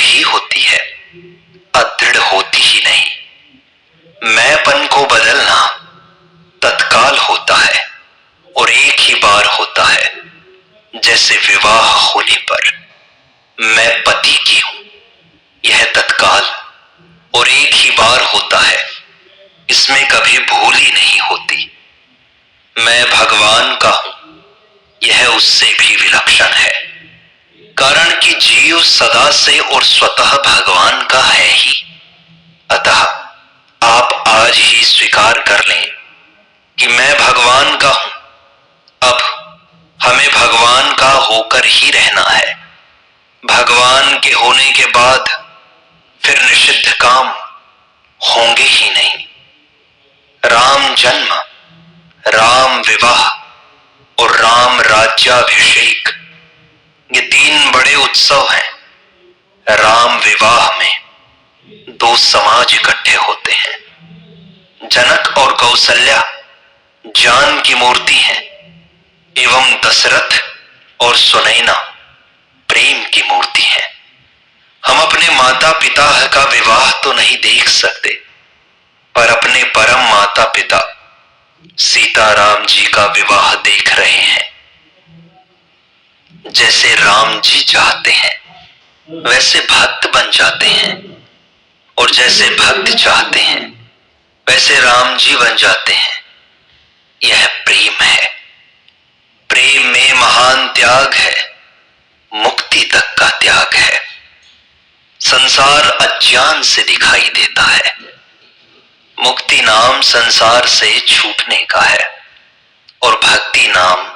ही होती है, अदृढ़ होती ही नहीं। मैंपन को बदलना तत्काल होता है और एक ही बार होता है, जैसे विवाह होने पर मैं पति की हूं, यह तत्काल और एक ही बार होता है, इसमें कभी भूल ही नहीं होती। मैं भगवान का हूं, यह उससे भी विलक्षण है, कारण कि जीव सदा से और स्वतः भगवान का है ही। अतः आप आज ही स्वीकार कर लें कि मैं भगवान का हूं। अब हमें भगवान का होकर ही रहना है। भगवान के होने के बाद फिर निषिद्ध काम होंगे ही नहीं। राम जन्म, राम विवाह और राम राज्याभिषेक, ये तीन बड़े उत्सव हैं। राम विवाह में दो समाज इकट्ठे होते हैं। जनक और कौशल्या जान की मूर्ति हैं, एवं दशरथ और सुनैना प्रेम की मूर्ति है। हम अपने माता पिता का विवाह तो नहीं देख सकते, पर अपने परम माता पिता सीताराम जी का विवाह देख रहे हैं। जैसे राम जी चाहते हैं वैसे भक्त बन जाते हैं, और जैसे भक्त चाहते हैं वैसे राम जी बन जाते हैं। यह प्रेम है। प्रेम में महान त्याग है, मुक्ति तक का त्याग है। संसार अज्ञान से दिखाई देता है, मुक्ति नाम संसार से छूटने का है, और भक्ति नाम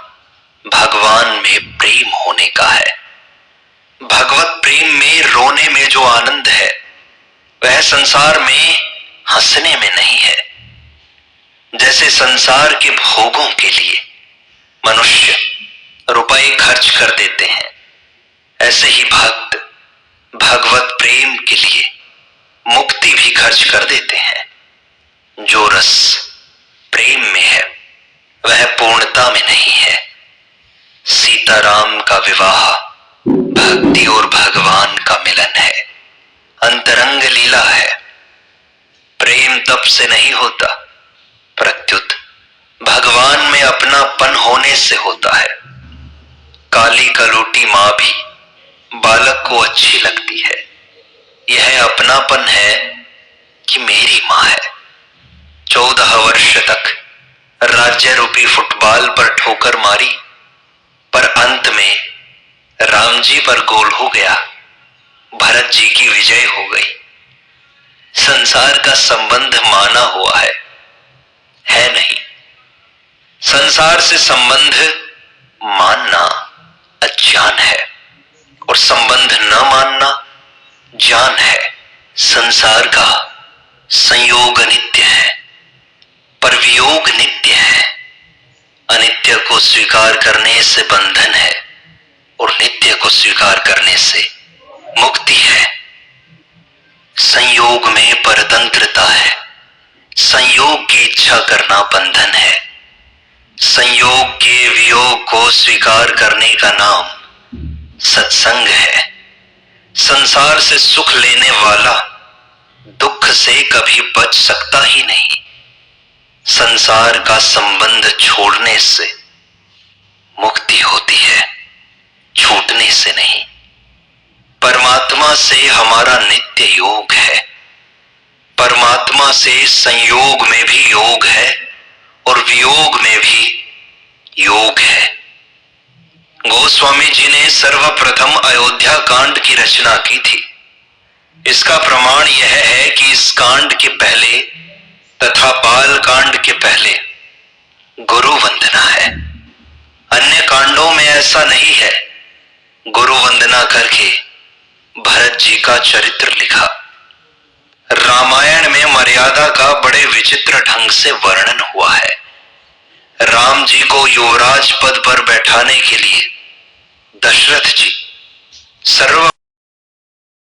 भगवान में प्रेम होने का है। भगवत प्रेम में रोने में जो आनंद है, वह संसार में हंसने में नहीं है। जैसे संसार के भोगों के लिए मनुष्य रुपए खर्च कर देते हैं, ऐसे ही भक्त भगवत प्रेम के लिए मुक्ति भी खर्च कर देते हैं। जो रस प्रेम में है वह पूर्णता में नहीं है। सीताराम का विवाह भक्ति और भगवान का मिलन है, अंतरंग लीला है। प्रेम तप से नहीं होता, प्रत्युत भगवान में अपनापन होने से होता है। काली कलोटी मां भी बालक को अच्छी लगती है। यह अपनापन है कि मेरी मां है। 14 वर्ष तक राज्य रूपी फुटबॉल पर ठोकर मारी, पर अंत में राम जी पर गोल हो गया, भरत जी की विजय हो गई। संसार का संबंध माना हुआ है नहीं। संसार से संबंध मानना अज्ञान है, और संबंध न मानना ज्ञान है। संसार का संयोग नित्य है, पर वियोग नित्य है। अनित्य को स्वीकार करने से बंधन है, और नित्य को स्वीकार करने से मुक्ति है। संयोग में परतंत्रता है, संयोग की इच्छा करना बंधन है। संयोग के वियोग को स्वीकार करने का नाम सत्संग है। संसार से सुख लेने वाला दुख से कभी बच सकता ही नहीं। संसार का संबंध छोड़ने से मुक्ति होती है, छूटने से नहीं। परमात्मा से हमारा नित्य योग है। परमात्मा से संयोग में भी योग है, और वियोग में भी योग है। गोस्वामी जी ने सर्वप्रथम अयोध्या कांड की रचना की थी। इसका प्रमाण यह है कि इस कांड के पहले तथा बाल कांड के पहले गुरु वंदना है। अन्य कांडों में ऐसा नहीं है। गुरु वंदना करके भरत जी का चरित्र लिखा। रामायण में मर्यादा का बड़े विचित्र ढंग से वर्णन हुआ है। राम जी को युवराज पद पर बैठाने के लिए दशरथ जी सर्व